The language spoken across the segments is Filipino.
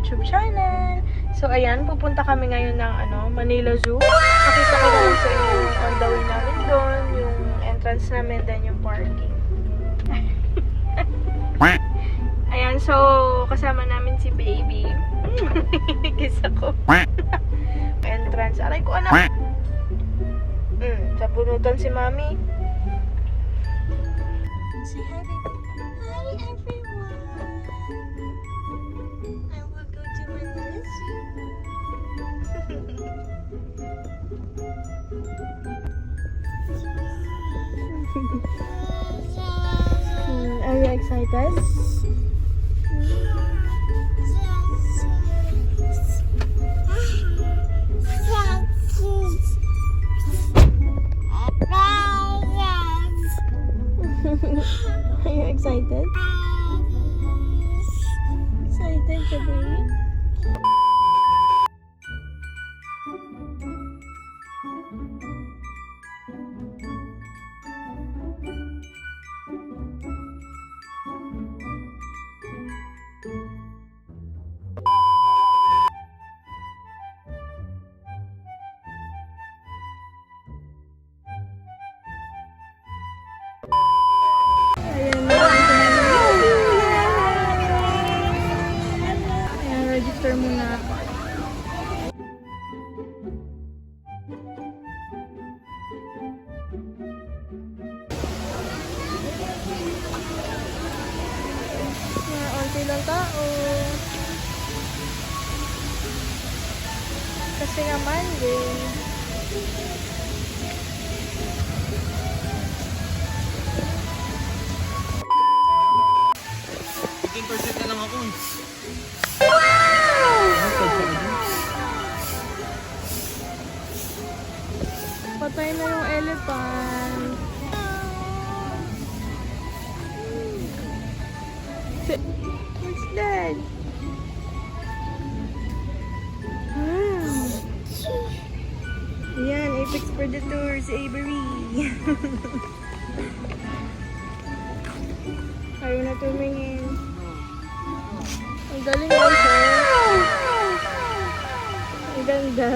YouTube channel. So, ayan, pupunta kami ngayon ng Manila Zoo. Nakita ko naman sa inyo yung on the way namin doon, yung entrance namin, then yung parking. Ayan, so, kasama namin si Baby. Kiss ako. Entrance. Aray ko, anak. Sa bunutan si Mami. Say hi, baby. Hi, everyone. I will go to Manila Zoo. Are you excited? Are you excited? Excited ka ba? Register muna ako. Onti lang tao. Kasi nga Monday. % na lang ako. Patay na yung elephant. What's that? Yan, Apex Predators, Avery. Ayaw na tumingin. Ang galing daw siya. Ang ganda.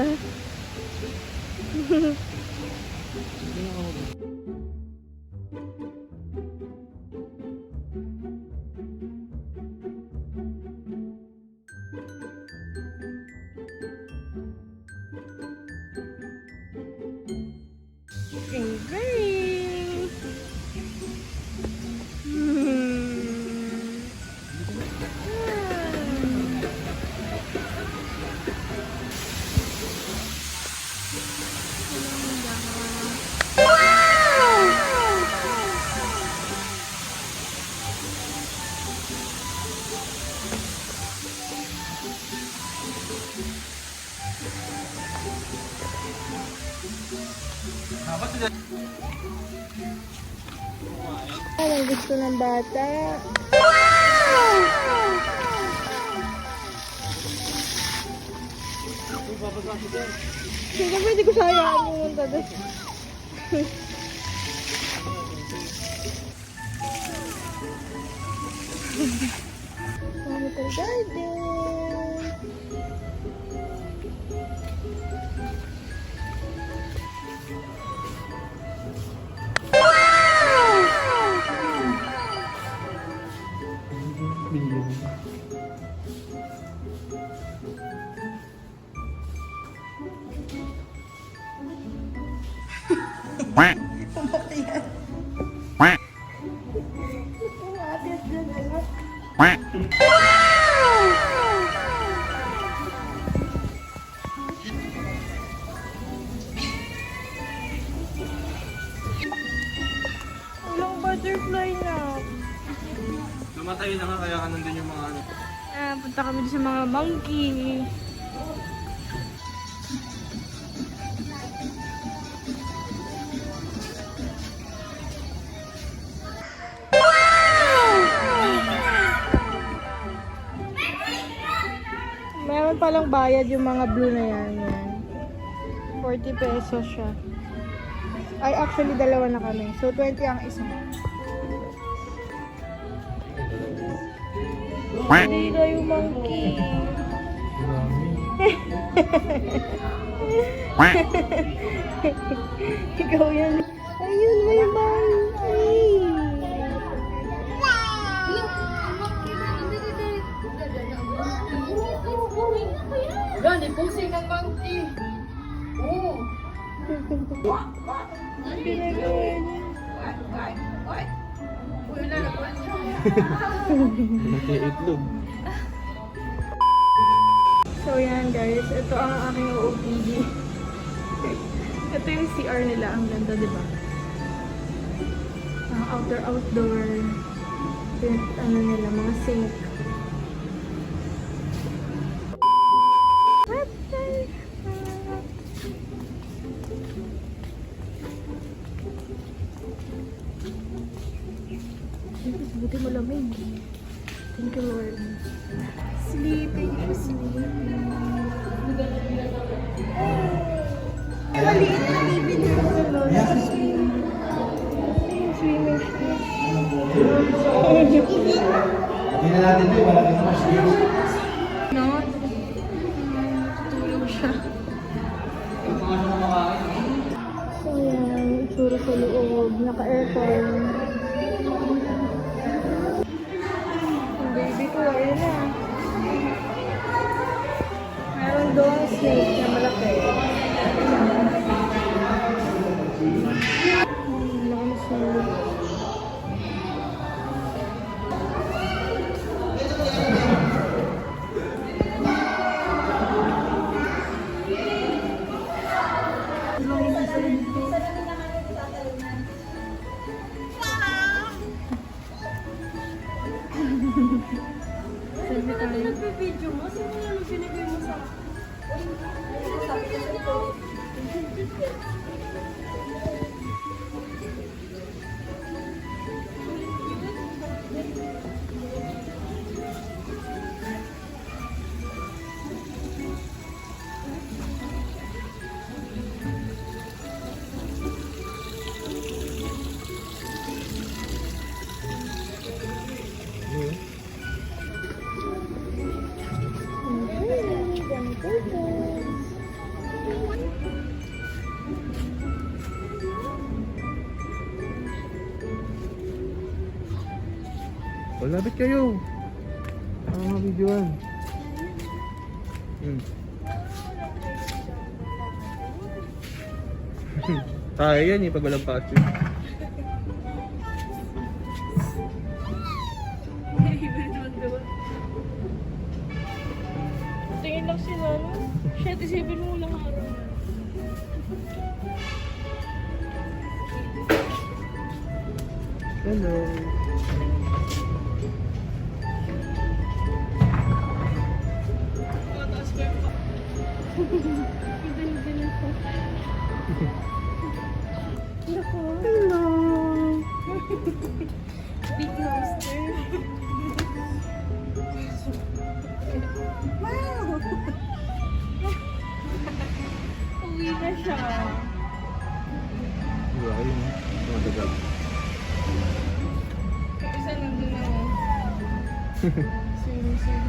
Avery. Ang gusto ng bata. Sige, pwede ko sayaan yung tada. Botanical Garden. Walang butterfly na. Namatay na nga kaya ka nandun yung mga ano. Punta kami sa mga monkey. Meron palang bayad yung mga blue na yan. 40 pesos siya. Ay, actually, dalawa na kami. So, 20 ang isa. Hindi na yung monkey. Ikaw yan. Ayun, may monkey. Gani, pusing ang monkey. Oo. Ang ginagawa niya. Uy, wala na po. Itlog. So yan guys, ito ang aking OOTD. Ito yung CR nila, ang ganda, di ba? Ang outdoor. Yung ano nila, mga sink. What the fuck? Buti malamig. Thank you, Lord. Sleeping. Maliit na baby na yung swimming pool. Hindi na natin ito. Malaki na mas No? Tutulog siya. So yan, itsura sa loob. Naka-aircon. Ang baby ko, ayun na. Meron doon snake na malaki. Snake. Sabi tayo. Video mo, sino yung sinigay mo sa... Lapit kayo. Videoan. Tayo yan eh, pag walang pasyo. Tingin lang sila, no? Shit, isipin mo lang araw. Hello. Hello. Big monster. Wow! Uwi na siya. Diba, ayun. Mga dagal. Yung isa nandun na. Swimming siya.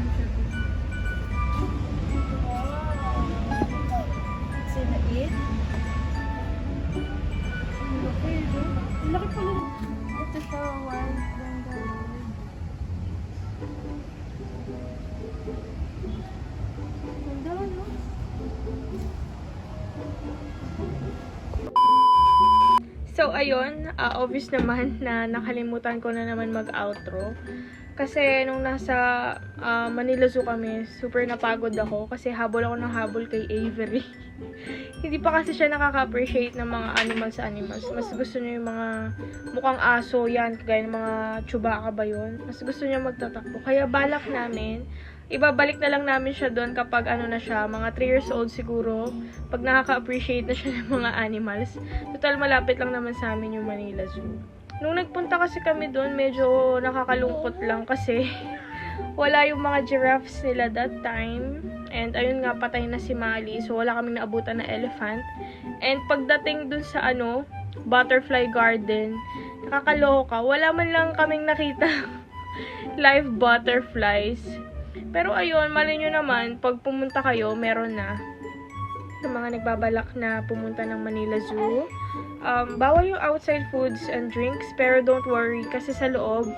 Say na it. Ang laki, no? Ang laki pala. Ito siya, wild Bengal. Ganda, no? So, ayun, obvious naman na nakalimutan ko na naman mag-outro. Kasi nung nasa Manila Zoo kami, super napagod ako kasi habol ako ng habol kay Avery. Hindi pa kasi siya nakaka-appreciate ng mga animals. Mas gusto niya yung mga mukhang aso yan, kagaya ng mga Chewbacca ba yun. Mas gusto niya magtatakbo. Kaya balak namin, ibabalik na lang namin siya doon kapag ano na siya, mga 3 years old siguro, pag nakaka-appreciate na siya ng mga animals. Total, malapit lang naman sa amin yung Manila Zoo. Nung nagpunta kasi kami doon, medyo nakakalungkot lang kasi wala yung mga giraffes nila that time. And ayun nga, patay na si Mali. So wala kaming naabutan na elephant. And pagdating dun sa butterfly garden, nakakaloka. Wala man lang kaming nakita live butterflies. Pero ayun, mali nyo naman, pag pumunta kayo, meron na. Sa mga nagbabalak na pumunta ng Manila Zoo. Bawal yung outside foods and drinks, pero don't worry, kasi sa loob,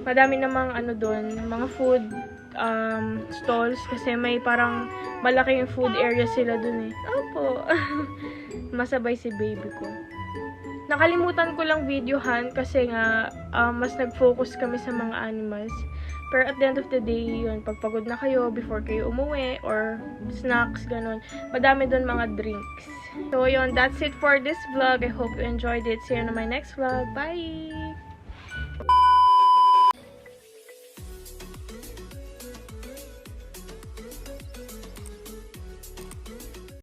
madami namang ano doon, mga food stalls, kasi may parang malaking food area sila doon eh. Opo. Masabay si baby ko. Nakalimutan ko lang videohan kasi nga mas nag-focus kami sa mga animals. Pero at the end of the day, yun, pagpagod na kayo before kayo umuwi or snacks, ganun. Madami doon mga drinks. So yun, that's it for this vlog. I hope you enjoyed it. See you on my next vlog. Bye!